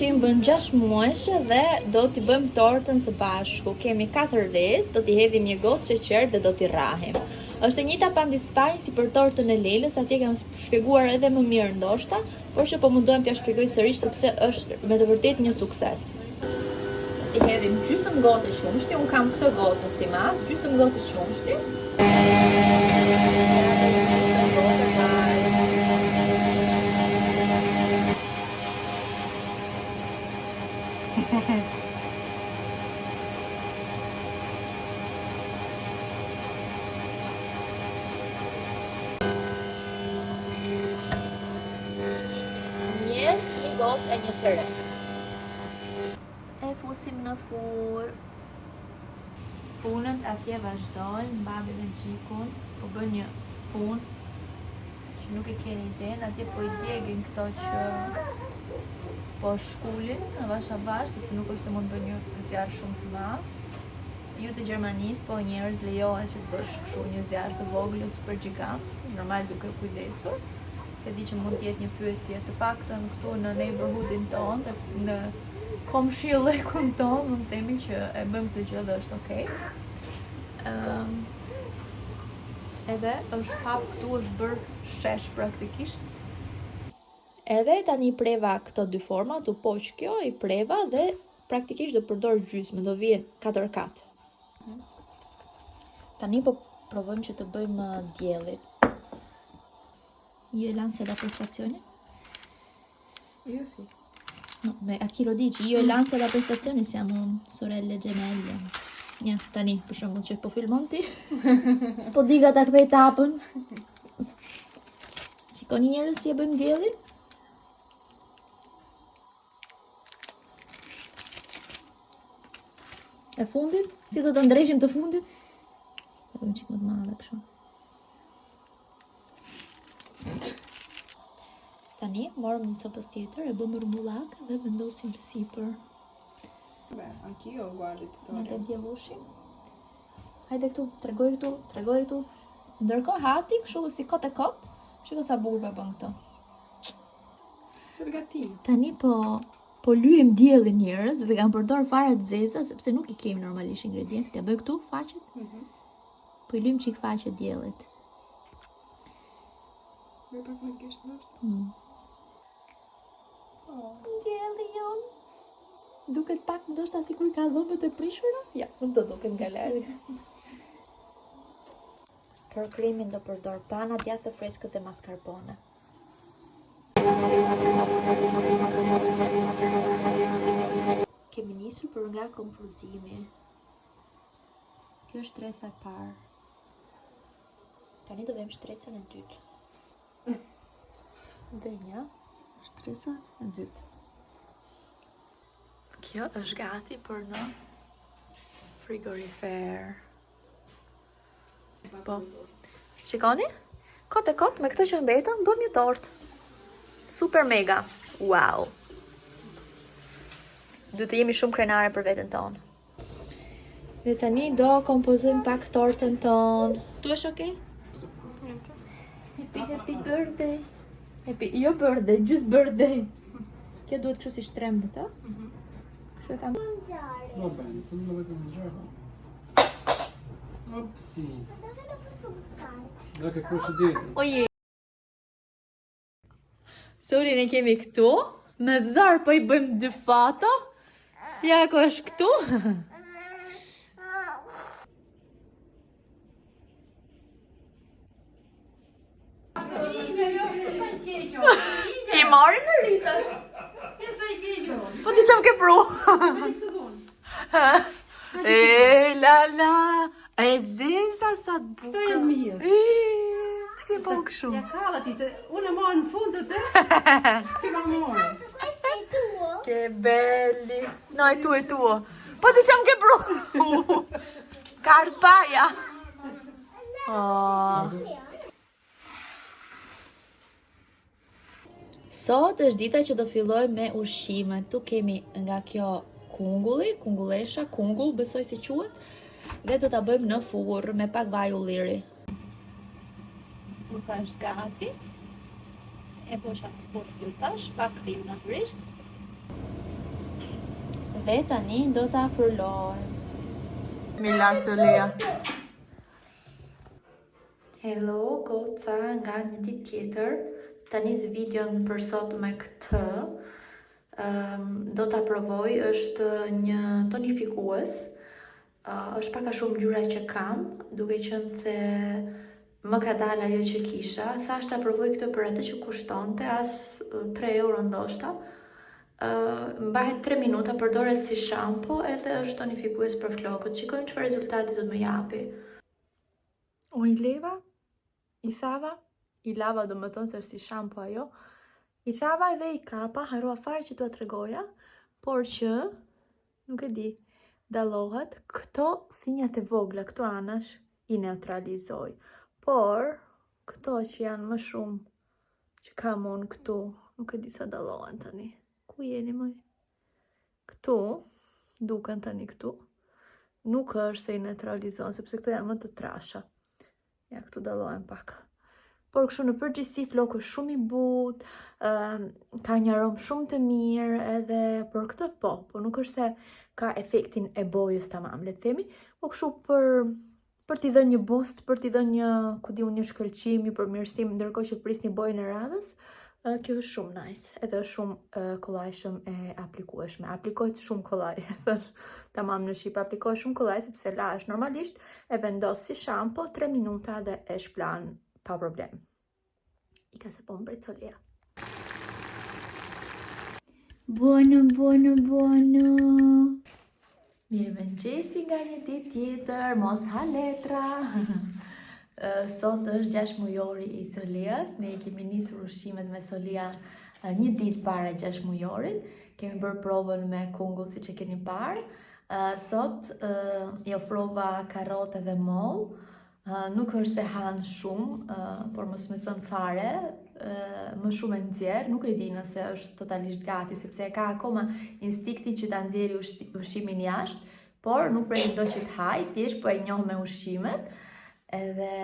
Ishim bën 6 muajsh dhe do t'i bëjmë tortën së bashku. Kemi 4 vezë, do t'i hedhim një gocë sheqer dhe do t'i rrahim. Është e njëjta pandispanj si për tortën e Lelës, atje kam shpjeguar edhe më mirë ndoshta, por që po mundohem t'ja shpjegoj sërish sepse është me të vërtetë një sukses. I hedhim gjysmë gotë qumshti, unë kam këtë gotën si mas, gjysmë gotë qumshti. Një gotë e një tyre. E fusim në furrë. Punët atje vazhdojnë, babi me gjikun, po bën një punë që nuk e keni idenë, atje po i djegin këto që po shkullin, avash avash, sepse nuk është se mund bën një zjarr shumë të madh. Ju të Gjermanisë, po njerëz lejohet që të bësh kështu një zjarr të vogël ose super gjigant, normal duke kujdesur. Se di që mund të jetë një pyetje të paktën këtu në neighborhoodin tonë, në komshillekun tonë, mund të themi që e bëjmë këtë gjë dhe është okay. Edhe është hap këtu, është bërë shesh praktikisht. Edhe tani preva këto dy forma, tu poq kjo, i preva dhe praktikisht do përdor gjysmë, do vjen 4 kat. Tani po provojmë që të bëjmë diellin. Io e l'ansia da prestazione? Io sì. No, a chi lo dici? Io e l'ansia da prestazione siamo sorelle gemelle. Ja, tani, për shembull që po filmon ti. S'po diga ta kthej tapën. Shikoni njerëz si e bëjmë diellin? E fundit? Si do të ndreshim të fundit? E bëjmë çik më të madhe kështu. Tani, morëm një copës tjetër, e bëm rumullak dhe vendosim sipër. Beh, anch'io guardo il Në tutorial. të djevushim. Hajde këtu, tregoj këtu. Ndërkohë hati, kështu si kot e kot, shiko sa bukur po bën këto. C'è il gattino. Tani po lyejm diellin njerëz dhe kam përdor fare të zeza sepse nuk i kemi normalisht ingredientë. Ja bëj këtu faqet. Po i lyejm çik faqe diellit. Bëj pak më kesh ndoshta. Dielli jon. Duket pak ndoshta sikur ka dhëmbët e prishura? Ja, nuk do duket nga larg. Për krimin do përdor pana, djathë freskët dhe mascarpone. Kemi nisur për nga konfuzimi. Kjo është shtresa e parë. Tani do vëmë shtresën e dytë. Dhe një, shtresa e dytë. Kjo është gati për në frigorifer. Po, shikoni? Kot e kot, me këtë që mbetën, bëm një tortë. Super mega. Wow. Du të jemi shumë krenare për veten tonë. Dhe tani do kompozojmë pak tortën tonë. Tu është okay? Happy birthday. Jo birthday, just birthday. Kjo duhet kështu si shtrembët, a? Kështu e kam. Va bene, se non dovete mangiare. Opsi. Guarda che coincidenza. Oje. Sorin e kemi këtu. Me zar po i bëjmë 2 foto. Ja ku është këtu. I marrin në rritën. Po ti çam ke pru. E la la. E zeza sa të bukur. Këto janë mirë. Që ke po kështu? Ja kallati se unë e marrë në fund të te. Ti ma morë. Questo è tuo? Che belli. No, è tuo. Po diciamo che blu. Carpaia. Oh. Sot është dita që do filloj me ushqime. Tu kemi nga kjo kungulli, kungullesha, kungull besoj si quhet. Dhe do ta bëjmë në furrë me pak vaj ulliri. Zupa është gati. E posha furrë si u thash, pak krimë natyrisht. E tani do ta frulojmë. Mila Solia. Hello, goca nga një ditë tjetër. Tani zë videon për sot me këtë. Do ta provoj, është një tonifikues. Është pak a shumë ngjyra që kam, duke qenë se më ka dalë ajo që kisha. Thash ta provoj këtë për atë që kushtonte, as 3 euro ndoshta. Mbahet 3 minuta, përdoret si shampo edhe është tonifikues për flokët. Shikojmë çfarë rezultati do të më japi. Unë i lava do më thonë se është si shampo ajo. I thava edhe i kapa, harua fare që t'ua tregoja, por që nuk e di, dallohet. Këto thinjat e vogla, këto anash i neutralizoj. Por këto që janë më shumë që kam unë këtu, nuk e di sa dallohen tani. Ku jeni mëj? Këtu, duken tani këtu. Nuk është se i neutralizon, sepse këto janë më të trasha. Ja, këtu dallohen pak. Por kështu në përgjithësi floku është shumë i butë, ka një aromë shumë të mirë, edhe për këtë po nuk është se ka efektin e bojës tamam, le të themi, po kështu për t'i dhënë një boost, për t'i dhënë një shkëlqim, një përmirësim, ndërkohë që prisni bojën e radhës, kjo është shumë nice, edhe është shumë kollajshëm e aplikueshme. Aplikohet shumë kollaj, tamam në shqip, aplikohet shumë kollaj, sepse lahesh normalisht, e vendos si shampo, 3 minuta dhe e shplan pa problem. I ka se po më brejtë Solia. Buono. Mirë mëngjesi nga një ditë tjetër, mos ha letra. Sot është 6 mujori i Solias. Ne kemi nisur ushqimet me Solia një ditë para 6 mujorit. Kemi bërë provën me kungull si që keni parë. Sot i ofrova karote dhe moll. Nuk është se hanë shumë, por mos më thënë fare, më shumë e nxjerr, nuk e di nëse është totalisht gati, sepse ka akoma instikti që ta nxjerrë ushqimin jashtë, por nuk pretendo që të haj, thjesht po e njoh me ushqimet, edhe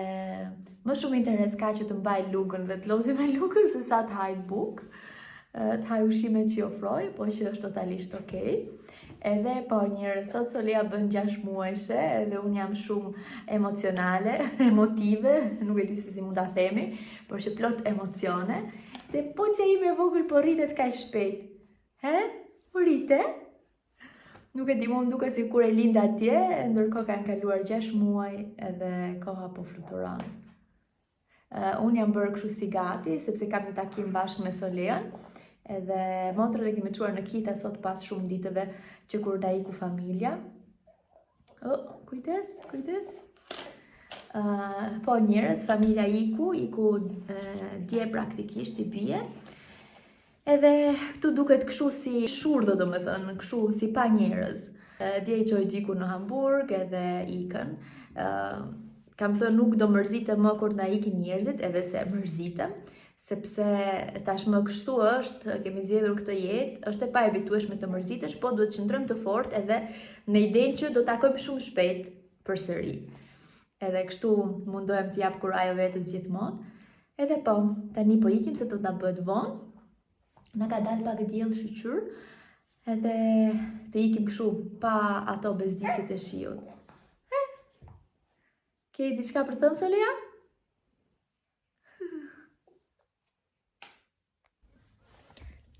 më shumë interes ka që të mbaj lugën dhe të lozi me lugën se sa të haj bukë, të haj ushqimet që i ofroj, po që është totalisht okej. Edhe po njërë, sot Solia bën 6 muajshe, edhe unë jam shumë emocionale, emotive, nuk e di se si mund ta themi, por që plot emocione, se po që ime vogël po rritet kaq shpejt. Po rrite? Nuk e di, më duket sikur e lind atje, ndërkohë kanë kaluar 6 muaj edhe koha po fluturon. Unë jam bërë kështu si gati, sepse kam një takim bashkë me Solian, edhe motrën e kemi çuar në Kita sot pas shumë ditëve që kur da iku familja. Kujdes. Po njerëz, familja iku dje praktikisht i bie. Edhe këtu duket kështu si shurdhë, domethënë, kështu si pa njerëz. Dje i çoj Gjiku në Hamburg edhe ikën. Kam thënë nuk do mërzitem më kur na ikin njerëzit, edhe se mërzitem. Sepse tashmë kështu është, kemi zgjedhur këtë jetë, është e pa evitueshme të mërzitesh, po duhet të qëndrojmë të fortë edhe në idenë që do takojmë shumë shpejt përsëri. Edhe kështu mundohem të jap kurajo vetes gjithmonë. Edhe po, tani po ikim se do të na bëhet vonë. Na ka dalë pak diell shqyr, edhe të ikim kështu pa ato bezdisit e shiut. Ke diçka për thënë, Solia?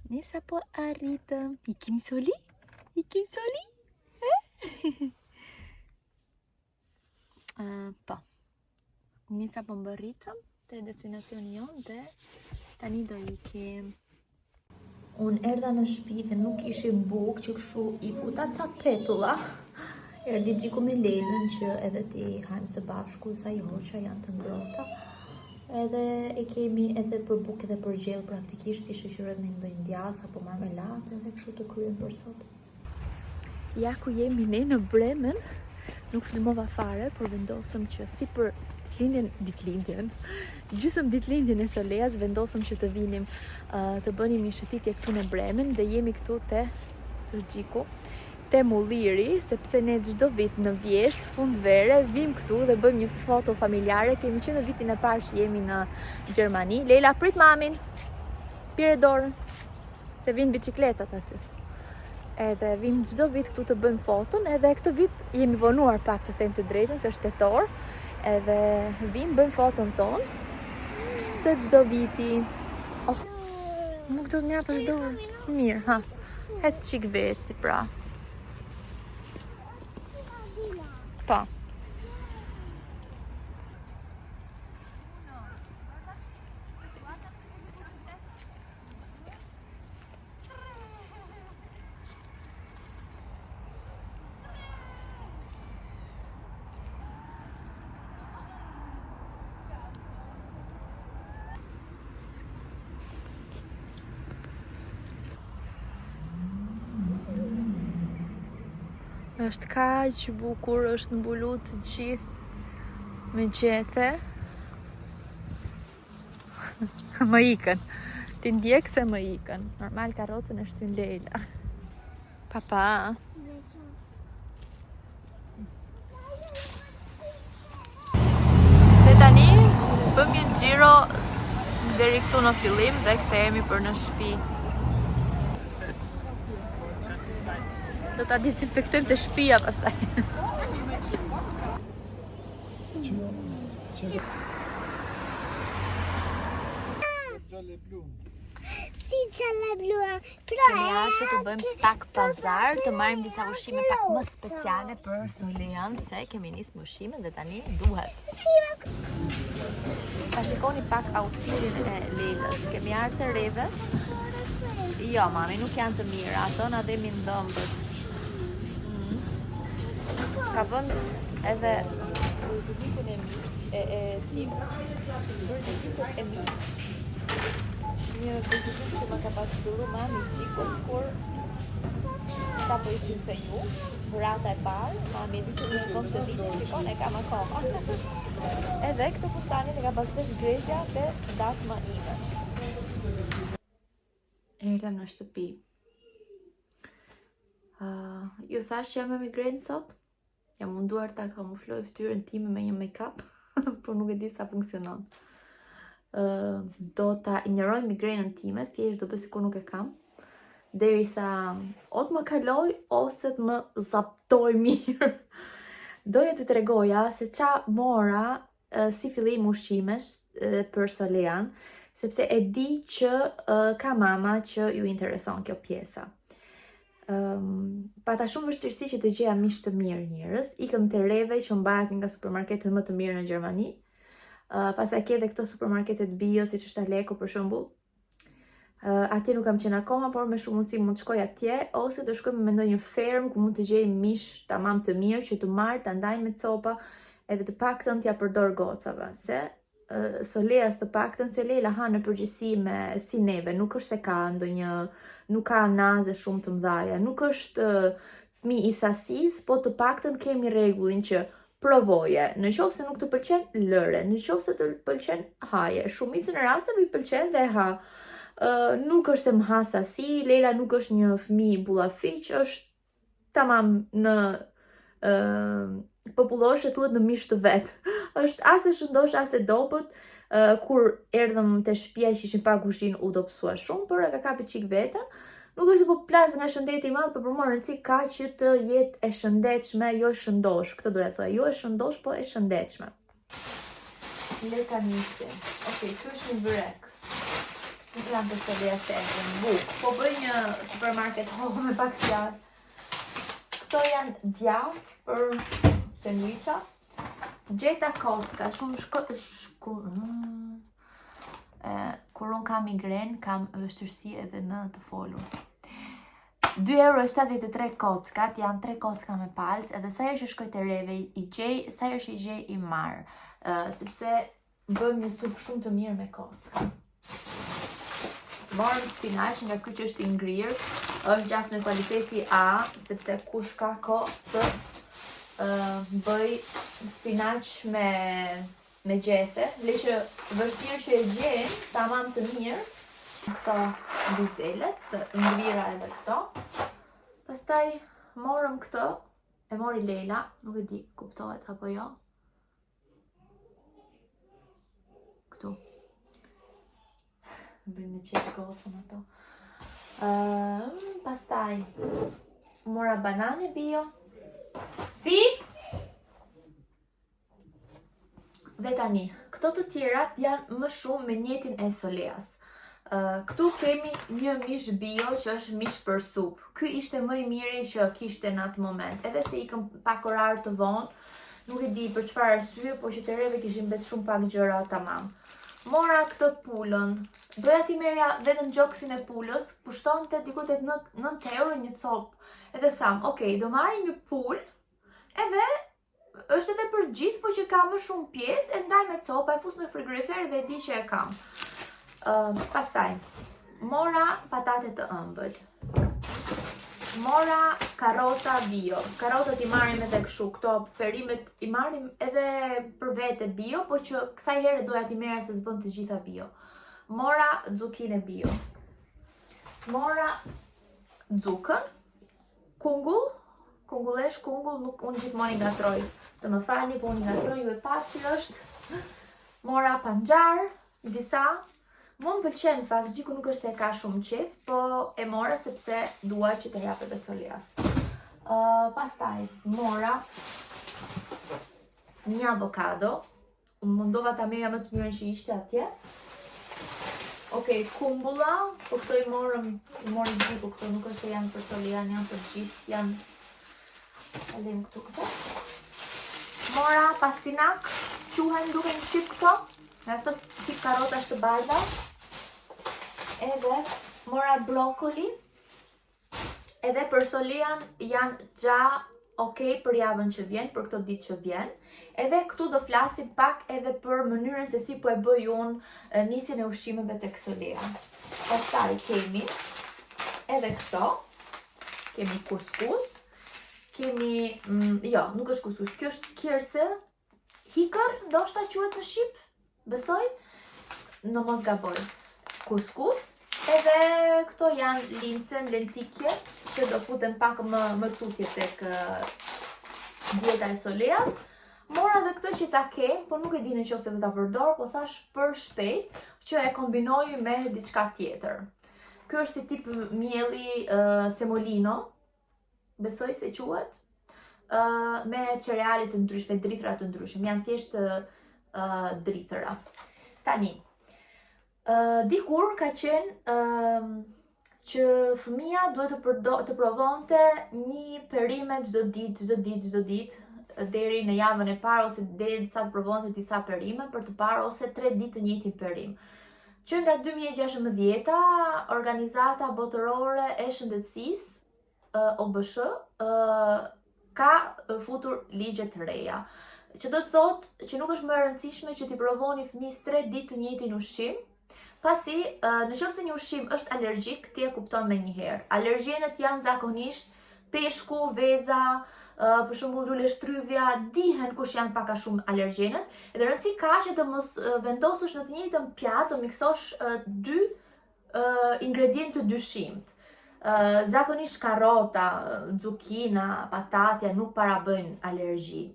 Nisa po arritëm. Ikim Soli? Po. Nisa po mbërritëm te destinacioni jonë dhe tani do ikim. Unë erdha në shtëpi dhe nuk ishim bukë që kështu i futa ca petulla. Erdi Gjiku me Lelën që edhe ti hajmë së bashku, sa i hoqa janë të ngrota. Edhe e kemi edhe për bukë edhe për gjellë praktikisht, i shoqërojmë me ndonjë djathë apo marmeladë edhe kështu të kryem për sot. Ja ku jemi ne në Bremen, nuk filmova fare, por vendosëm që si për ditëlindjen, gjysmë ditëlindjen e Soleas, vendosëm që të vinim të bënim një shëtitje këtu në Bremen dhe jemi këtu te Gjiku. Te Mulliri, sepse ne çdo vit në Vjesht, fund vere, vim këtu dhe bëjmë një foto familjare. Kemi qenë në vitin e parë që jemi në Gjermani. Leila, prit mamin, pire dorën, se vinë bicikletat aty. Edhe vim çdo vit këtu të bëjmë foton, edhe këtë vit jemi vonuar pak të them të drejtën, se është tetor. Edhe vim bëjmë foton ton të çdo viti. Nuk do të mjaftosh dorë. Mirë, ha. Hes çik veti pra. Pa. Është kaq bukur, është mbulu të gjithë me gjethe. Më ikën. Ti ndjek se më ikën. Normal karrocën e shtyn Leila. Papa. Dhe tani bëm një xhiro deri këtu në fillim dhe kthehemi për në shtëpi. Do ta dezinfektojmë të shtëpia pastaj. Si gjallë blu. Kemi ardhur të bëjmë pak pazar, të marrim disa ushqime pak më speciale për Solian, se kemi nisë me ushqime dhe tani duhet. Ta shikoni pak outfitin e Leilës. Kemi ardhur të rreve. Jo, mami, nuk janë të mira, ato na demi ndëmbët. Ka vënd edhe burdulikun e tim. Burdulikun e mi. Një burdulik që më ka pasuru mami qikun, kur sa po ishim se ju, burata e parë, mami e di që në shkon se ditë, shikon e kam akoma. Edhe këtë fustanin e ka pasvesh grezja dhe dasma ime. Erdhem në shtëpi. Ju thash që jam me migrenë sot? Jam munduar ta kamufloj fytyrën time me një make-up, por nuk e di sa funksionon. Do ta injoroj migrenën time, thjesht do bëj sikur nuk e kam, derisa o të më kaloj ose të më zaptoj mirë. Doja t'ju tregoja se qa mora si fillim ushqimesh për Solian, sepse e di që ka mama që ju intereson kjo pjesa. Pata shumë vështirësi që të gjeja mish të mirë njerëz, ikëm te Reve që mbahet nga supermarketet më të mirë në Gjermani. Pastaj ke edhe këto supermarketet bio, siç është Aleko për shembull. Atje nuk kam qenë akoma, por me shumë mundësi mund të shkoj atje ose të shkoj me ndonjë ferm ku mund të gjej mish tamam të mirë që të marr, ta ndaj me copa edhe të paktën t'ja përdor gocave, se Soleas të paktën se Leila ha në përgjithësi me si neve, nuk është se ka ndonjë, nuk ka naze shumë të mëdhaja, nuk është fëmijë i sasis, po të paktën kemi rregullin që provoje, në qoftë se nuk të pëlqen lëre, në qoftë se të pëlqen haje, shumicën e rasteve i pëlqen dhe ha. Nuk është se më ha sasi, Leila nuk është një fëmijë bullafiq, është tamam në populloshe thuhet në mish të vet. Është as e shëndosh as e dobët. Kur erdhëm te shtëpia që ishin pa kuzhinë u dobësua shumë, por e ka kapi çik veten. Nuk është se po plas nga shëndeti i madh, por për mua rëndësi ka që të jetë e shëndetshme, jo e shëndosh. Këtë doja të thoya, jo e shëndosh, po e shëndetshme. Le ta nisim. Okej, ky është një byrek. Nuk jam të Solia se e në buk. Po bëj një supermarket me pak djath. Këto janë djath për sandwicha. Gjeta kocka, shumë kur unë kam migren, kam vështirësi edhe në të folur. 2,73 € kockat, janë 3 kocka me palc, edhe sa herë që shkoj te Reve i gjej, sa herë që i gjej i marr, sepse bëm një supë shumë të mirë me kocka. Morëm spinaq nga ky që është i ngrirë, është gjas me kualiteti A, sepse kush ka kohë të bëj spinaq me gjethe, le që vështirë që e gjenë, tamam të mirë, këto bizelet, të ngrira edhe këto. Pastaj morëm këto, e mori Leila, nuk e di kuptohet apo jo. Këtu. Bëjmë me qesh gocën ato. Pastaj Mora banane bio. Si? Dhe tani, këto të tjerat janë më shumë me njetin e soleas. Këtu kemi një mish bio që është mish për supë. Ky ishte më i miri që kishte në atë moment. Edhe se ikëm pak orar të vonë, nuk e di për çfarë arsye, por që të reve kishin mbet shumë pak gjëra tamam. Mora këtë pulën. Doja t'i merja vetëm gjoksin e pulës, pushtonte diku tek 9 euro një copë. Edhe tham, okay, do marrim një pulë, edhe është edhe për gjithë, po që ka më shumë pjesë, e ndaj me copa, e fus në frigorifer dhe e di që e kam. Pastaj, mora patate të ëmbël. Mora karota bio. Karotat i marrim edhe kështu, këto perimet i marrim edhe për vete bio, po që kësaj herë doja t'i merja se s'bën të gjitha bio. Mora zukine bio. Mora zukën, kungull, kungullesh, kungull, nuk unë gjithmonë i ngatroj. Të më falni, po unë i ngatroj, ju e pasi është. Mora panxar, disa. Më pëlqen fakt, gjiku nuk është se ka shumë qef, po e mora sepse dua që të japet e soleas. Pastaj, mora një avokado. Unë mundova ta merja më të mirën që ishte atje. Okej, kumbulla, po këto i morëm gjiku, këto nuk është se janë për solea, janë për gjithë, janë... Alim këtu këto. Mora pastinak, quhen duke në shqip këto. Nga këto tip karota është të bardha. Edhe mora brokoli. Edhe për solean janë gja okej për javën që vjen, për këto ditë që vjen. Edhe këtu do flasim pak edhe për mënyrën se si po e bëj unë nisjen e ushqimeve tek solea. Pastaj kemi edhe këto. Kemi kuskus. Kemi, jo, nuk është kuskus, kjo është kirse. Hikër, ndoshta quhet në shqip. Besoj, në mos gaboj. Kuskus, edhe këto janë lincen, lentikje, që do futen pak më tutje tek dieta e soleas. Mora dhe këtë që ta kem, por nuk e di në qoftë se do ta përdor, po thash për shpejt që e kombinoj me diçka tjetër. Ky është si tip mielli semolino, besoj se quhet, me cereale të ndryshme, drithëra të ndryshme, janë thjesht drithëra. Tani, dikur ka qenë që fëmia duhet të provonte një perime çdo ditë, deri në javën e parë ose deri sa të provonte disa perime për të parë ose 3 ditë të njëjtin perim. Që nga 2016, Organizata Botërore e Shëndetësisë, OBSH, ka futur ligje të reja. Që do të thotë që nuk është më e rëndësishme që t'i provoni fëmijës 3 ditë të njëjtin ushqim, pasi në qoftë se një ushqim është alergjik, ti e kupton me njëherë. Alergjenet janë zakonisht peshku, veza, për shembull lule shtrydhja, dihen kush janë pak a shumë alergjenet, edhe rëndësi ka që të mos vendosësh në të njëjtën pjatë, të miksosh 2 ingredientë të dyshimt. Zakonisht karota, zukina, patatja nuk parabëjnë alergji.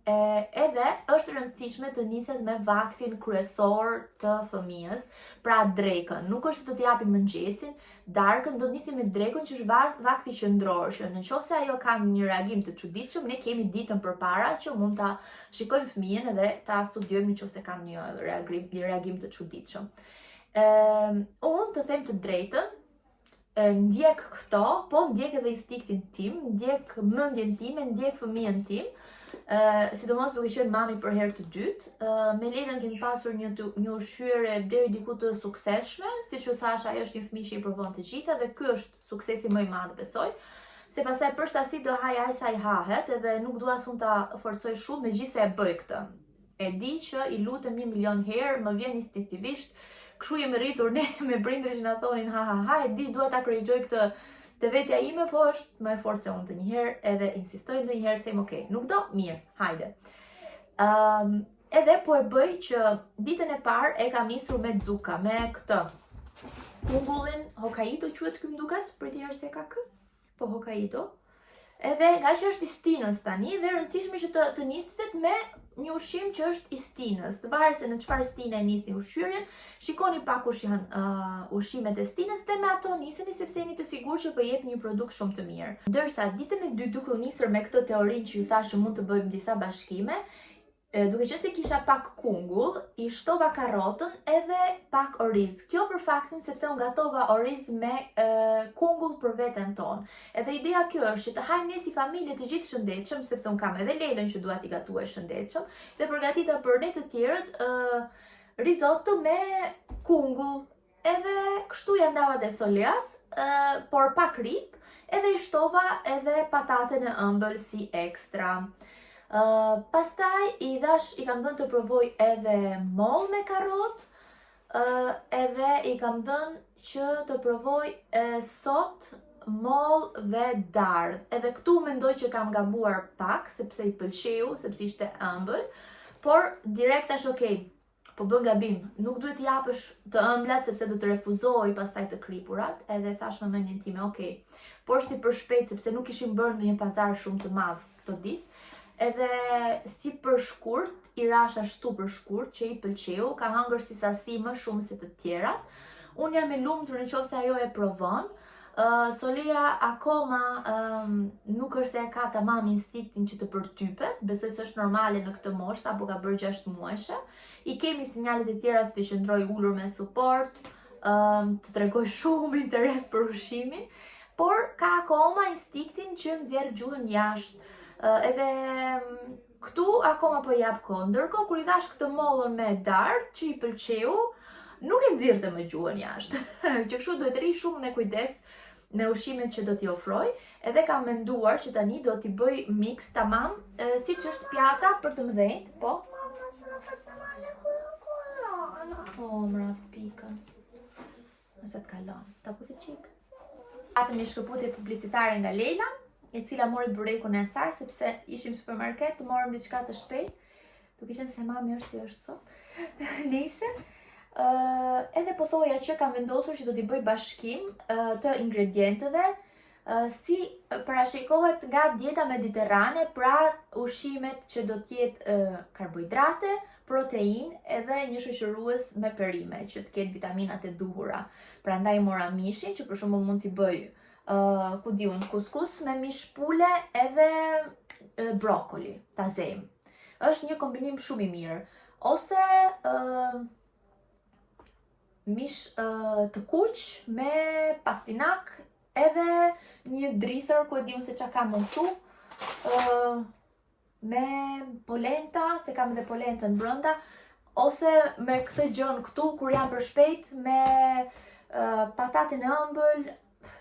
Edhe është rëndësishme të niset me vaktin kryesor të fëmijës, pra drekën. Nuk është të t'japi mëngjesin, darkën do të nisim me drekën që është vakti qendror, që në qoftë se ajo ka një reagim të çuditshëm, ne kemi ditën përpara që mund ta shikojmë fëmijën edhe ta studiojmë nëse ka një reagim të çuditshëm. Unë të them të drejtën, ndjek këto, po ndjek edhe instiktin tim, ndjek mendjen time, ndjek fëmijën tim. Sidomos duke qenë mami për herë të dytë, me Lenën kemi pasur një ushqyerje deri diku të suksesshme, siç u thash, ajo është një fëmijë që i provon të gjitha dhe ky është suksesi më i madh, besoj. Se pastaj për sasi do haj sa i hahet, edhe nuk dua as unë ta forcoj shumë, megjithëse e bëj këtë. E di që i lutem 1 milion herë, më vjen instinktivisht, kështu jemi rritur ne me prindërit që na thonin ha, e di, dua ta korrigjoj këtë të vetja ime, po është më e fortë se unë të njëherë, edhe insistoj ndonjëherë, them okay, nuk do, mirë, hajde. Edhe po e bëj që ditën e parë e kam nisur me zuka, me këtë kungullin Hokkaido, quhet ky më duket, për tjerë se ka kë, po Hokkaido. Edhe nga që është i stinës tani, dhe rëndësishme që të niset me një ushqim që është i stinës. Varet se në çfarë stine e nisni ushqyerjen, shikoni pak kush janë ushqimet e stinës dhe me ato niseni sepse jeni të sigurt që po jep një produkt shumë të mirë. Ndërsa ditën e dytë duke u nisur me këtë teorinë që ju thashë mund të bëjmë disa bashkime, duke qenë se kisha pak kungull, I shtova karrotën edhe pak oriz. Kjo për faktin sepse unë gatova oriz me kungull për veten tonë. Edhe ideja kjo është që të hajmë ne si familje të gjithë shëndetshëm, sepse unë kam edhe Lelën që dua t'i gatuaj shëndetshëm, dhe përgatita për ne të tjerët risotto me kungull. Edhe kështu ja ndava dhe soleas, por pak rip, edhe I shtova edhe patate në ëmbël si ekstra. Pastaj I kam dhënë të provoj edhe moll me karrot, edhe I kam dhënë që të provoj sot moll dhe dardh. Edhe këtu mendoj që kam gabuar pak, sepse I pëlqeu, sepse ishte ëmbël, por direkt thash okay, po bën gabim, nuk duhet japësh të ëmblat sepse do të refuzoj pastaj të kripurat, edhe thash me mendjen time, okay, por si për shpejt sepse nuk kishim bërë në një pazar shumë të madh këto ditë. Edhe si për shkurt, I rash ashtu për shkurt që I pëlqeu, ka hangër si sasi më shumë se të tjerat. Unë jam e lumtur nëse ajo e provon. Solea akoma nuk është se e ka tamam instiktin që të përtypet, besoj se është normale në këtë moshë, apo ka bërë 6 muajshe. I kemi sinjalet e tjera se të qëndroj ulur me suport, të tregoj shumë interes për ushqimin, por ka akoma instiktin që nxjerr gjuhën jashtë. Edhe këtu akoma po jap kohë. Ndërkohë kur I thash këtë mollën me dardh që I pëlqeu, nuk e nxirrte më gjuhën jashtë. Që kështu duhet rri shumë me kujdes me ushqimet që do t'i ofroj, edhe kam menduar që tani do t'i bëj mix tamam, siç është pjata për të mëdhenjt, po. Mamma, sono fatta male con la colonna. Po, mraft pikën. Nëse të kalon. Ta puthi qik. Patëm një shkëputje publicitare nga Leila, e cila mori burekun e saj, sepse ishim në supermarket, të morëm diçka të shpejt, duke qenë se mami është si është sot. Nëse, edhe po thoja që kam vendosur që do t'i bëj bashkim të ingredienteve, si parashikohet nga dieta mediterrane, pra ushqimet që do t'jetë karbohidrate, protein edhe një shoqërues me perime, që të ketë vitaminat e duhura. Prandaj mora mishin, që për shembull mund t'i bëj ku di unë, kuskus me mish pule edhe brokoli, tazem. Është një kombinim shumë I mirë. Ose mish të kuq me pastinak edhe një drithër, ku e di unë se qa kam unë këtu, me polenta, se kam edhe polentën brënda, ose me këtë gjën këtu, kur jam për shpejt, me patatin e ëmbël.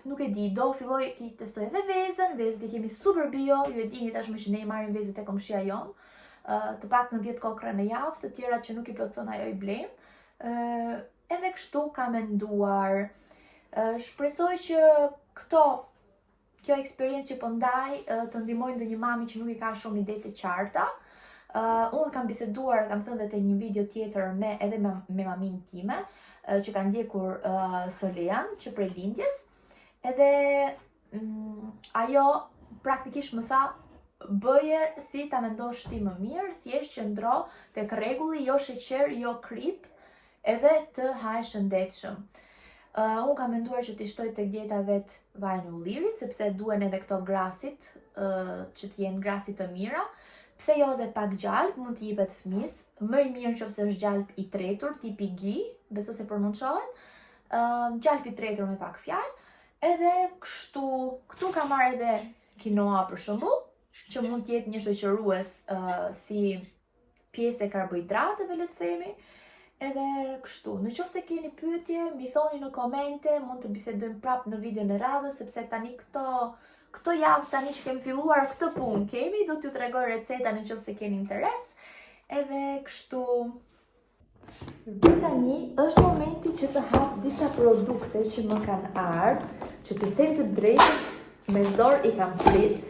Nuk e di, do filloj t'i testoj edhe vezën, vezët I kemi super bio, ju e dini tashmë që ne I marrim vezët e komshia jonë, të paktën 10 kokra në javë, të tjerat që nuk I plotson ajo I blejmë. Edhe kështu kam menduar. Shpresoj që kjo eksperiencë që po ndaj të ndihmojë ndonjë mami që nuk I ka shumë ide të qarta. Unë kam biseduar, kam thënë edhe te një video tjetër edhe me mamin time, që ka ndjekur Solean, që prej lindjes. Edhe ajo praktikisht më tha, bëje si ta mendosh ti më mirë, thjesht qëndro tek rregulli, jo sheqer, jo krip, edhe të haj shëndetshëm. Unë kam menduar që t'i shtoj tek dieta vet vajin e ullirit, sepse duhen edhe këto grasit, që t'jenë grasit të mira. Pse jo edhe pak gjalp, mund t'i jepet fëmis, më I mirë nëse është gjalp I tretur, tipi gi, beso se përmundsohet, gjalp I tretur me pak fjalë. Edhe kështu, këtu kam marrë edhe quinoa për shembull, që mund të jetë një shoqërues si pjesë e karbohidrateve, le të themi. Edhe kështu, nëse keni pyetje, mi thoni në komente, mund të bisedojmë prapë në videon e radhës, sepse tani këto javë tani që kemi filluar këtë punë kemi, do t'ju tregoj receta nëse keni interes. Edhe kështu. Tani është momenti që të hap disa produkte që më kanë ardhur, që të them të drejtën me zor I kam prit.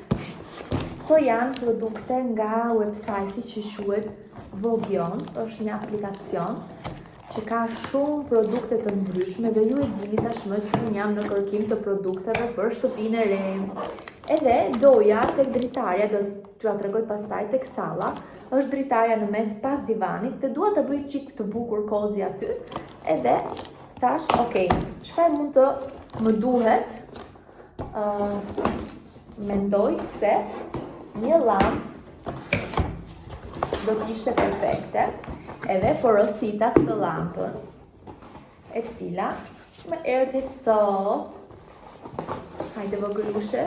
Këto janë produkte nga website-i që quhet Vobion, është një aplikacion që ka shumë produkte të ndryshme dhe ju e dini tashmë që unë jam në kërkim të produkteve për shtëpinë e re. Edhe doja tek dritarja, do t'ju tregoj pastaj tek salla, është dritarja në mes pas divanit dhe dua ta bëj çik të bukur kozi aty. Edhe tash, okay, çfarë mund të më duhet? Mendoj se një lamp do të ishte perfekte, edhe porosita këtë lampën, e cila më erdhi sot. Hajde vogëlushe.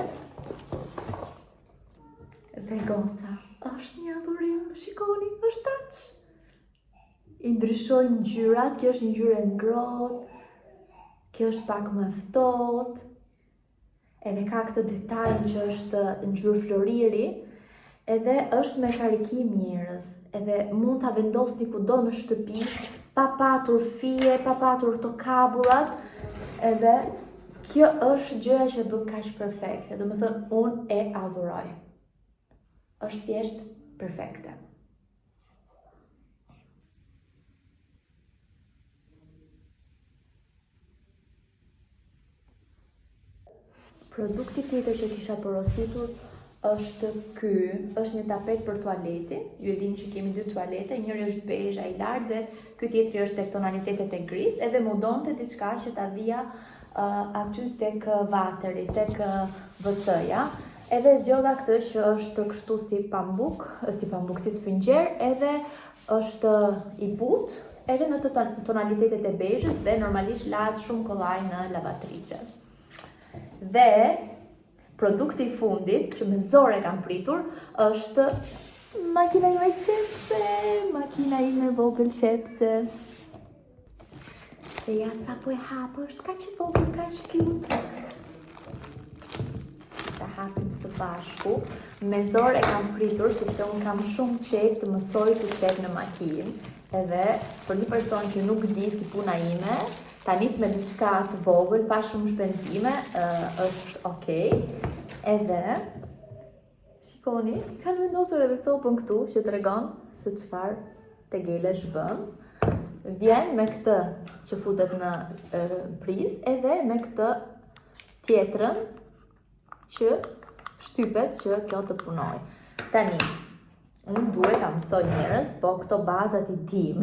Dhe goca, është një adhurim, shikoni, është aq. I ndryshojnë ngjyrat, kjo është një ngjyrë e ngrohtë, kjo është pak më ftohtë. Edhe ka këtë detaj që është ngjyrë floriri, edhe është me karikim njerëz. Edhe mund ta vendosni kudo në shtëpi, pa patur fije, pa patur këto kabullat. Edhe kjo është gjëja që bën kaq perfekte. Domethënë unë e adhuroj. Është thjesht perfekte. Produkti tjetër që kisha porositur është ky, është një tapet për tualetin. Ju e dini që kemi dy tualete, njëri është bezh i lartë dhe ky tjetri është tek tonalitetet e gris, edhe mundonte diçka që ta vija aty tek vateri, tek WC-ja. Edhe zgjodha këtë që është kështu si pambuk, si sfingjer, edhe është i butë, edhe në të tonalitetet e bezhës dhe normalisht lahet shumë kollaj në lavatriçe. Dhe produkti i fundit që me zor e kam pritur është makina ime qepse, makina ime vogël qepse. Dhe ja sa po e hapë, është kaq i vogël, kaq cute. Ta hapim së bashku. Me zor e kam pritur sepse unë kam shumë qejf të mësoj të qep në makinë. Edhe për një person që nuk di si puna ime, ta nis me diçka të vogël, pa shumë shpenzime, është okay. Edhe shikoni, kanë vendosur edhe copën këtu që tregon se çfarë tegelesh bën. Vjen me këtë që futet në prizë, edhe me këtë tjetrën që shtypet që kjo të punoj. Tani, unë duhet ta mësoj njerëz, po këto bazat i dim.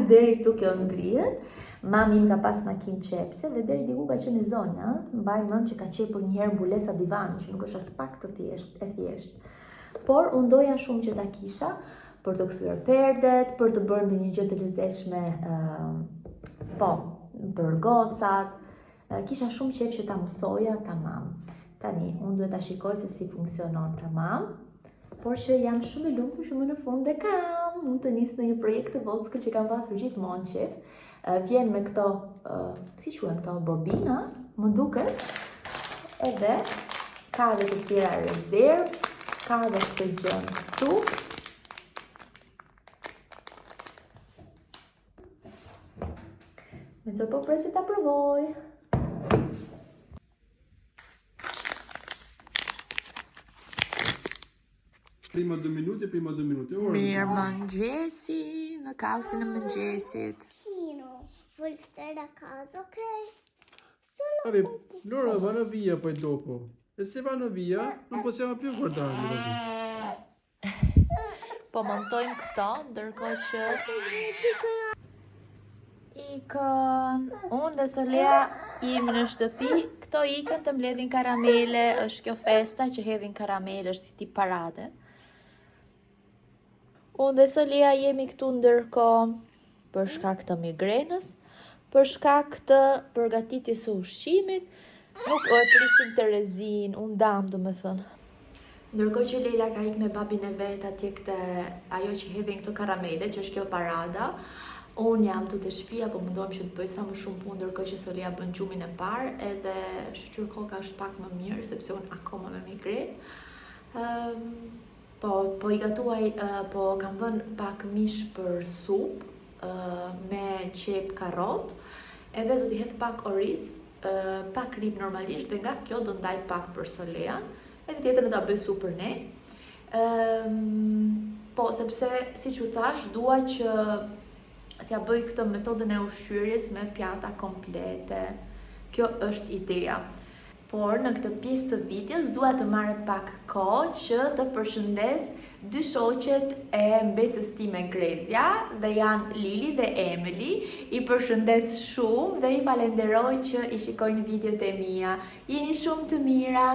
Deri këtu kjo ngrihet. Mami im ka pas makinë qepse dhe deri diku ka qenë zonja. Mbaj mend që ka qepur një herë mbulesa divani, që nuk është as pak të thjeshtë. Por unë doja shumë që ta kisha për të kthyer perdet, për të bërë ndonjë gjë të lezetshme, për gocat. Kisha shumë qejf që ta mësoja tamam. Tani, unë duhet ta shikoj se si funksionon tamam, por që jam shumë e lumtur që më në fund e kam. Mund të nis në një projekt të vockël që kam pasur gjithmonë qejf. Vjen me këto, si quhen këto, bobina, më duket, edhe ka dhe të tjera rezervë, ka dhe këtë gjën këtu. Me që po presi ta provoj. Prima 2 minuti. Mirë mëngjesi, në kausin e mëngjesit. Vuoi stare a casa, ok? Vabbè, loro vanno via poi dopo. E se vanno via, non possiamo più guardarli. Po montojmë këto, ndërkohë që ikën. Unë dhe Solea jemi në shtëpi. Këto ikën të mbledhin karamele. Është kjo festa që hedhin karamele, është tip parade. Unë dhe Solea jemi këtu ndërkohë për shkak të migrenës, për shkak të përgatitjes së ushqimit. Nuk prisim Terezin, unë dam domethënë. Ndërkohë që Leila ka ikë me babin e vet atje këtë ajo që hedhin këto karamele, që është kjo parada. Unë jam të shtëpia, po mundohem që të bëj sa më shumë punë, ndërkohë që Solea bën gjumin e parë, edhe shoqër koka është pak më mirë sepse unë akoma me migrenë. Po i gatuaj, po kam vënë pak mish për supë me qep karrot, edhe do t'i hedh pak oriz, pak rib normalisht, dhe nga kjo do ndaj pak për Solean, edhe tjetër do ta bëj supë për ne. Po sepse siç u thash, dua që t'ja bëj këtë metodën e ushqyerjes me pjata komplete. Kjo është ideja. Por në këtë pjesë të videos dua të marrë pak kohë që të përshëndes dy shoqet e mbesës time Grezja, dhe janë Lili dhe Emily. I përshëndes shumë dhe I falenderoj që I shikojnë videot e mia. Jeni shumë të mira.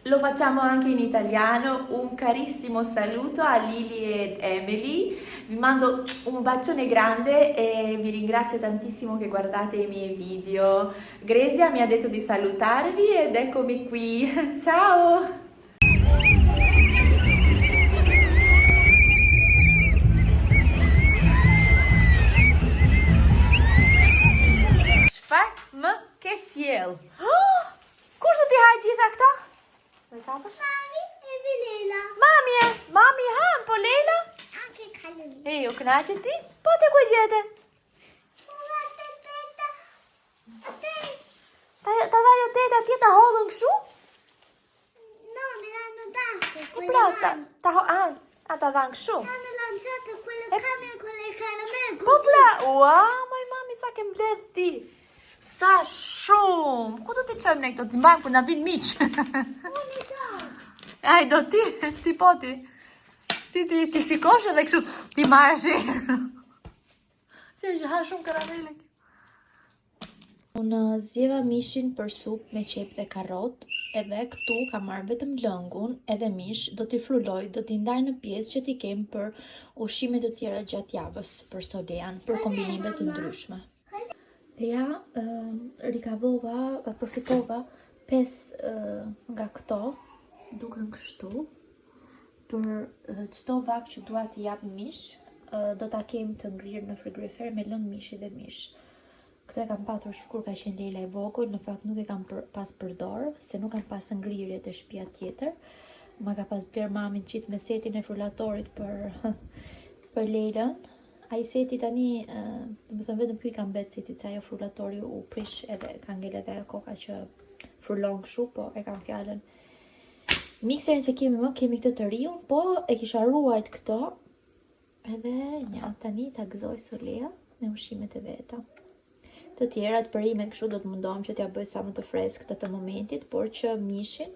Lo facciamo anche in italiano. Un carissimo saluto a Lili ed Emily. Vi mando un bacione grande e vi ringrazio tantissimo che guardate I miei video. Grezia mi ha detto di salutarvi ed eccomi qui. Ciao! Çfarë më ke sjell? Kush do t'i haj gjitha këta? Dhe kapësh? Mami e Vilela. Mami han, po Leila? Anche Kalli. E, u kënaqet ti? Po te ku gjete? Ta dha jo teta ti ta hodhën kështu? No, me l'hanno dato. E pra, ta dhan kështu? Mi hanno lanciato quelle camion con le caramelle. Po pra, ua, mami sa ke mbledh ti. Sa shumë. Ku do t'i çojmë ne këto? T'i mbajmë kur na vin miq. Unë do. Ai do ti po ti. Ti shikosh edhe kështu ti marrësh. Që ha shumë karamele. Unë zjeva mishin për supë me qep dhe karrot, edhe këtu kam marrë vetëm lëngun edhe mish, do t'i fruloj, do t'i ndaj në pjesë që t'i kem për ushqimet të tjera gjatë javës, për solean, për kombinime të ndryshme. Dhe ja, përfitova 5 nga këto, duken kështu, për çdo vak që dua t'i jap mish, do t'a kem të ngrirë në frigorifer me lëng mishi dhe mish. Këto e kam patur shkur ka qenë Leila e vogël, në fakt nuk e kam pas përdor, se nuk kam pas ngrirje të shtëpia tjetër. Ma ka pas bler mamin qit me setin e frulatorit për Leilën. Ai seti tani, do të thënë vetëm ky ka mbet seti, se ajo frulatori u prish edhe ka ngel edhe koka që frulon kështu, po e kam fjalën. Mikserin se kemi këtë të riun, po e kisha ruajt këto, edhe nja, tani ta gëzoj Solea me ushqimet e veta. Të tjerat përimet kështu do të mundohem që t'ja bëj sa më të freskët të momentit, por që mishin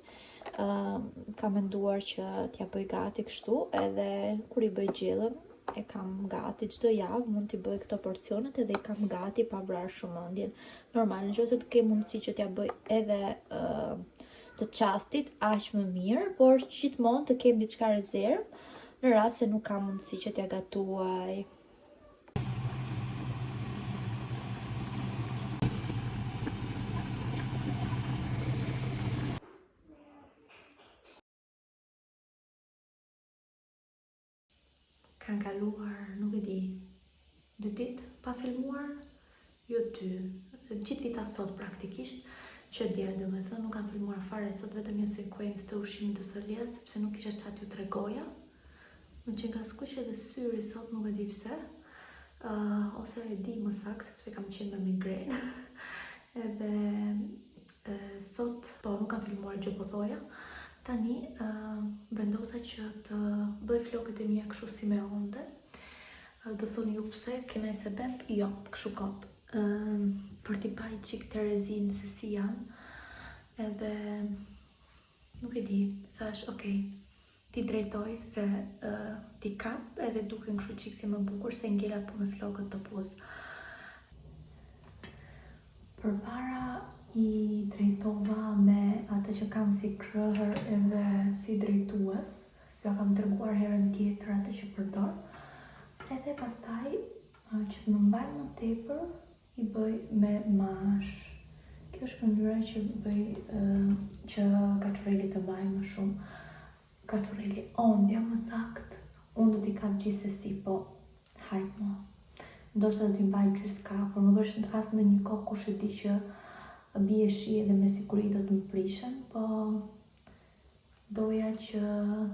kam menduar që t'ja bëj gati kështu, edhe kur I bëj gjellën e kam gati çdo javë, mund t'i bëj këto porcionet edhe I kam gati pa vrarë shumë mendjen. Normal, nëse të kem mundësi që t'ja bëj edhe të çastit, aq më mirë, por gjithmonë të kem diçka rezervë në rast se nuk kam mundësi që t'ja gatuaj. Kanë kaluar, nuk e di, 2 ditë pa filmuar, jo 2, gjithë dita sot praktikisht, që djerë dhe me thënë, nuk kanë filmuar fare sot vetëm një sekuencë të ushqimit të Soleas, sepse nuk isha çfarë t'ju tregoja. Më që nga skuq edhe syri sot, nuk e di pse, ose e di më saktë sepse kam qenë me migrenë. Edhe sot, po nuk kanë filmuar gjë po thoja. Tani vendosa që të bëj flokët e mia kështu si me onde. Do thoni ju pse, kena I sebeb? Jo, kështu kot. Për t'i paj qik të rezin se si janë. Edhe nuk e di, thash, okej, ti drejtoj se ti kap edhe duken kështu qik si më bukur se ngela po me flokët të puz. Përpara I drejtova me atë që kam si krëhër edhe si drejtues. Jo kam treguar herën tjetër atë që përdor. Edhe pastaj që të më mbaj më tepër I bëj me mash. Kjo është mënyra që bëj që kaçureli të mbaj më shumë. Kaçureli ondja më saktë. Unë do t'i kap gjithsesi, po hajt më. Ndoshta do t'i mbaj gjys kapur, nuk është as në një kohë kush e di që bie shi edhe me siguri do të më prishen, po doja që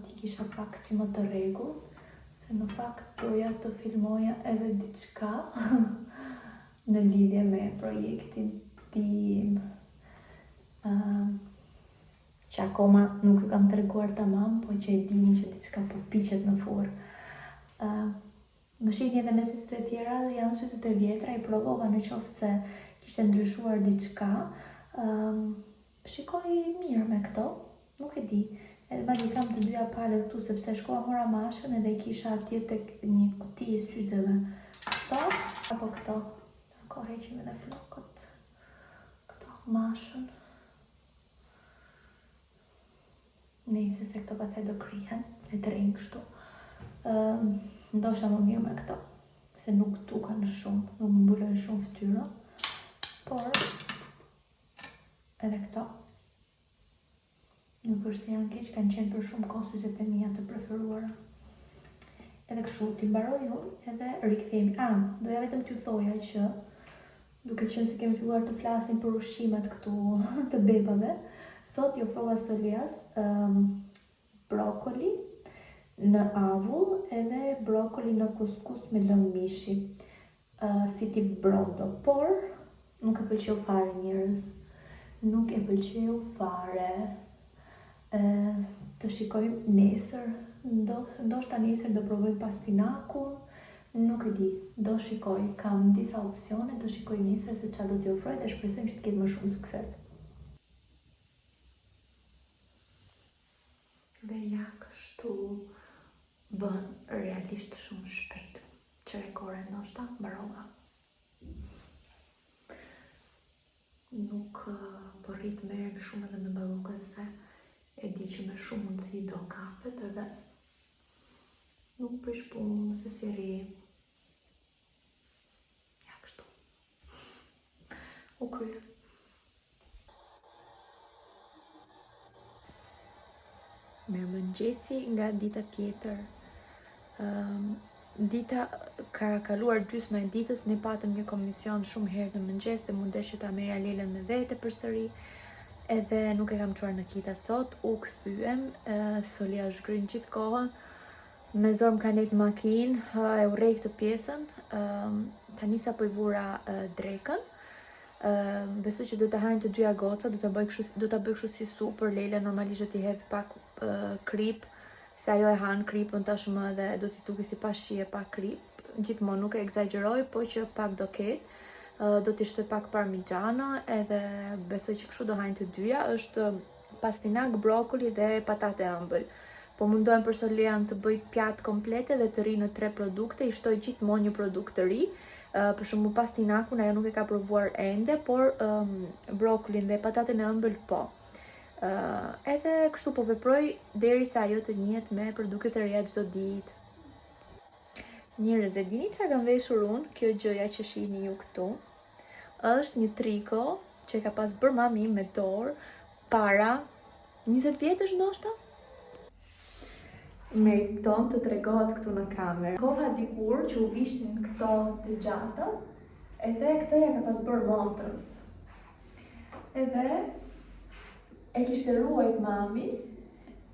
t'i kisha pak si më të rregull, se në fakt doja të filmoja edhe diçka në lidhje me projektin tim. Që akoma nuk ju kam treguar tamam, po që e dini që diçka po piqet në furrë. Më shihni edhe me syzet e tjera, janë syzet e vjetra, I provova në qoftë se kishte ndryshuar diçka. shikoj mirë me këto, nuk e di. Edhe madje kam të dyja palët këtu sepse shkova mora mashën edhe i kisha atje tek një kuti e syzeve. Këto apo këto? Ko heqim edhe flokët. Këto mashën. Nëse se këto pastaj do krihen, e të rinj kështu. Ndoshta më mirë me këto, se nuk duken shumë, nuk më mbulojnë shumë fytyra. Por edhe këto nuk është se janë keq, kanë qenë për shumë kohë syzet e mia të preferuara. Edhe kështu ti mbaroj unë edhe rikthehemi. Doja vetëm t'ju thoja që duke qenë se kemi filluar të flasim për ushqimet këtu të bebave, sot ju ofrova Solias brokoli në avull edhe brokoli në kuskus me lëng mishi, si tip brodo, por nuk e pëlqeu fare njerëz. Nuk e pëlqeu fare. Të shikojmë nesër, ndoshta nesër do provoj pastinakun, nuk e di, do shikoj, kam disa opsione, do shikoj nesër se çfarë do t'i ofroj dhe shpresojmë që të ketë më shumë sukses. Dhe ja kështu bën realisht shumë shpejt. Qerekore ndoshta mbarova. Nuk po rrit merrem shumë edhe me ballukën se e di që me shumë mundësi do kapet edhe nuk prish punë se si ri. Ja kështu. U krye. Mirëmëngjesi nga dita tjetër. Dita ka kaluar gjysma e ditës, ne patëm një komision shumë herë në mëngjes dhe mundeshe ta merja Lelen me vete përsëri. Edhe nuk e kam çuar në kita sot, u kthyem, Solia zhgryn gjithë kohën, me zor më ka nejt makinë, e urrej këtë pjesën, tani sapo i vura drekën, besoj që do të hajnë të dyja goca, do ta bëj kështu si supër, Leila normalisht do t'i hedh pak krip, se ajo e han kripën tashmë dhe do t'i duke si pa shije, pa krip, gjithmonë nuk e egzagjeroj, po që pak do ketë. Do t'i shtoj pak parmigiano edhe besoj që kështu do hajnë të dyja, është pastinak, brokoli dhe patate ëmbël. Po mundohem për Solian të bëj pjatë komplete dhe të ri në 3 produkte, i shtoj gjithmonë një produkt të ri, për shembull pastinakun ajo nuk e ka provuar ende, por brokolin dhe pataten e ëmbël po. Edhe kështu po veproj derisa ajo të njihet me produktet e reja çdo ditë. Njerëz, e dini çfarë kam veshur unë? Kjo gjëja që shihni ju këtu është një triko që ka pas bërë mami me dorë para 20 vjetësh ndoshta. Meriton të tregohet këtu në kamerë. Koha dikur që u vishnin këto të gjata, edhe këtë ja ka pas bërë motrës. Edhe e kishte ruajt mami,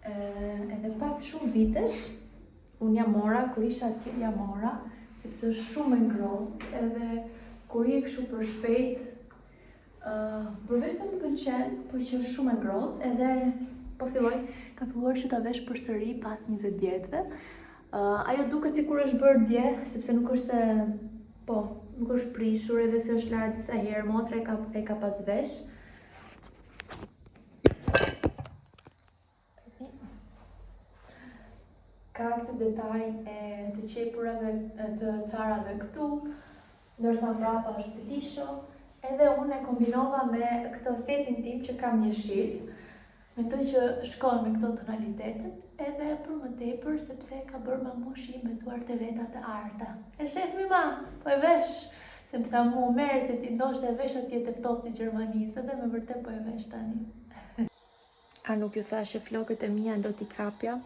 edhe pas shumë vitesh, unë ja mora, kur isha atje ja mora, sepse është shumë e ngrohtë, edhe kur je kështu për shpejt, përveç se më pëlqen, por që është shumë e ngrohtë, edhe po kam filluar që ta vesh përsëri pas 20 vjetëve. Ajo duket sikur është bërë dje, sepse nuk është se, nuk është prishur edhe se është larë disa herë, motra e ka pas vesh. Ka këtë detaj e të qepurave, të çarave këtu, ndërsa mbrapa është lisho, edhe unë e kombinova me këto setin tim që kam një shilë, mendoj që shkon me këto tonalitetet, edhe për më tepër sepse ka bërë mamushi me duart e veta të arta. E shef mi ma, po e vesh, se më tha mu merë se ti ndoshta e vesh atje të ftoftë i Gjermanisë, edhe me vërtet po e vesh tani. A nuk ju thashe flokët e mia do t'i kapja?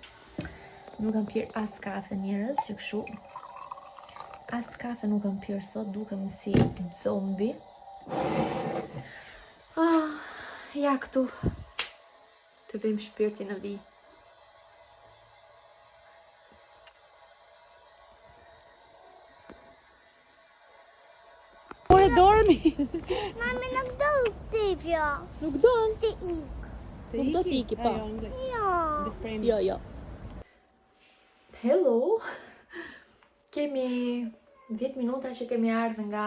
Nuk kam pirë as kafe njerëz, që kështu. As kafe nuk kam pirë sot, dukem si zombi. Ja këtu. Të vejmë shpirti në vi. Por e dormi. Mami nuk do t'ivja. Nuk do. Si ik. Nuk do t'iki, po. Jo. Jo. Hello! Kemi 10 minuta që kemi ardhur nga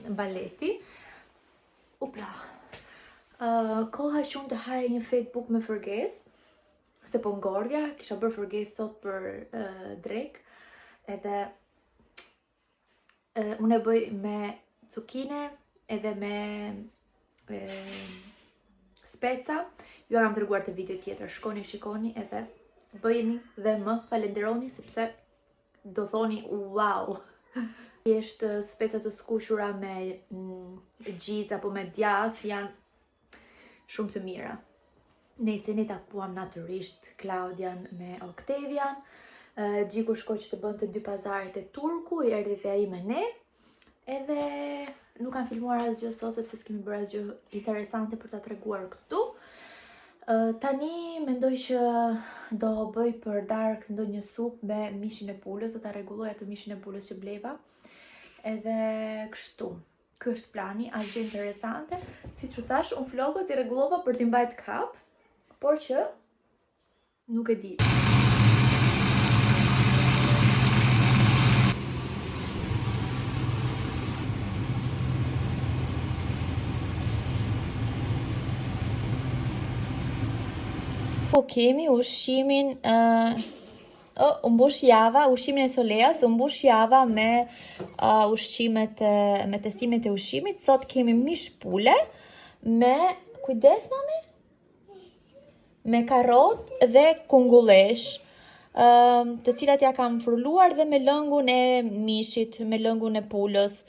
baleti. Upla. Koha shumë të haj një Facebook me fërges, se po ngordhja, kisha bërë fërges sot për drek, edhe unë e bëj me cukine edhe me speca. Ju kam treguar të video tjetër, shkoni shikoni edhe bëjeni dhe më falenderoni sepse do thoni wow. Thjesht speca të skuqura me gjiz apo me djath janë shumë të mira. Nëse ne takuam natyrisht Klaudian me Octavian, Gjiku shkoi që të bënte 2 pazaret e Turku, i erdhi dhe ai me ne. Edhe nuk kam filmuar asgjë sot sepse s'kemi bërë asgjë interesante për ta treguar këtu. Tani mendoj që do bëj për darkë ndonjë supë me mishin e pulës, do ta rregulloj atë mishin e pulës që bleva. Edhe kështu. Ky është plani, asgjë interesante. Siç u thash, unë vlogot i rregullova për t'i mbajt kap, por që nuk e di. Po kemi ushqimin, u mbush java, ushqimin e Soleas, u mbush java me ushqimet, me testimet e ushqimit. Sot kemi mish pule me, kujdes mami? Me karrot dhe kungullesh, të cilat ja kam fruluar dhe me lëngun e mishit, me lëngun e pulës.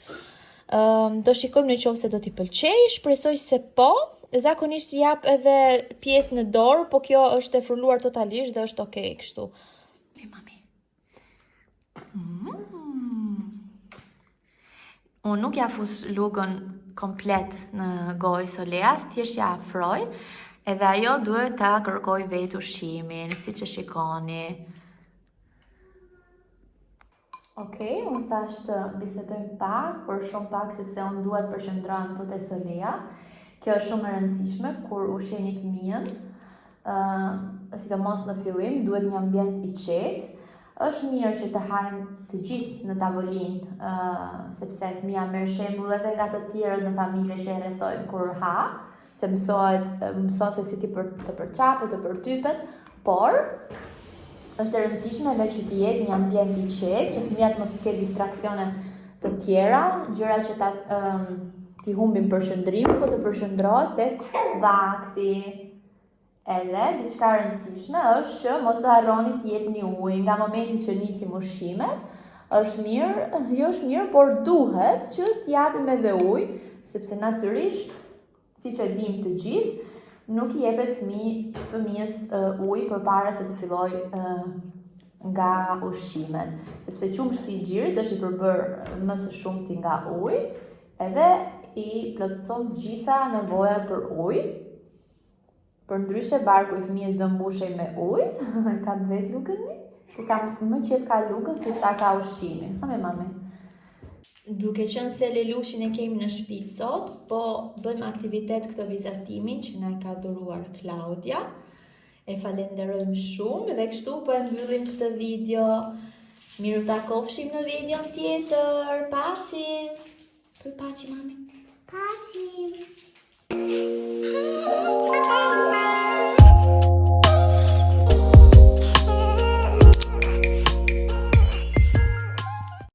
Do shikojmë në qoftë se do t'i pëlqej, shpresoj se po. Zakonisht jap edhe pjesë në dorë, po kjo është e fruluar totalisht dhe është okay kështu. Mami. Unë nuk ja fus lugën komplet në gojë Soleas, thjesht ja afroj, edhe ajo duhet ta kërkoj vetë ushqimin, siç e shikoni. Okej, unë thash të bisedoj pak, por shumë pak sepse unë dua të përqendrohem te Solea. Kjo është shumë e rëndësishme kur ushqeni fëmijën, sidomos në fillim, duhet një ambient i qetë. Është mirë që të hajmë të gjithë në tavolinë, sepse fëmia merr shembull edhe nga të tjerët në familje që e rrethojnë kur ha, se mëson se si të përçapet, të përtypet, por është e rëndësishme edhe që të jetë një ambient i qetë, që fëmijat mos të ketë distraksione të tjera, gjëra që t'i humbin përshëndrim, po të përshëndrohet tek vakti. Edhe diçka e rëndësishme është që mos të harroni të jepni ujë nga momenti që nisim ushqimet. Është mirë, por duhet që t'japim edhe ujë, sepse natyrisht, siç e dim të gjithë, nuk i jepet fëmijës ujë përpara se të fillojë nga ushqimet, sepse qumshti i gjirit është i përbërë më së shumti nga ujë, edhe i plotëson gjitha nevojat për ujë. Përndryshe barku i fëmijës do mbushej me ujë, kam vetë lugën mi, se kam më qef ka lugën se sa ka ushqimin. Mami. Duke qenë se Lelushin e kemi në shtëpi sot, po bëjmë aktivitet këtë vizatimin që na ka dhuruar Klaudia. E falenderojmë shumë dhe kështu po e mbyllim këtë video. Miru takofshim në videon tjetër. Paçi! Paçi, mami.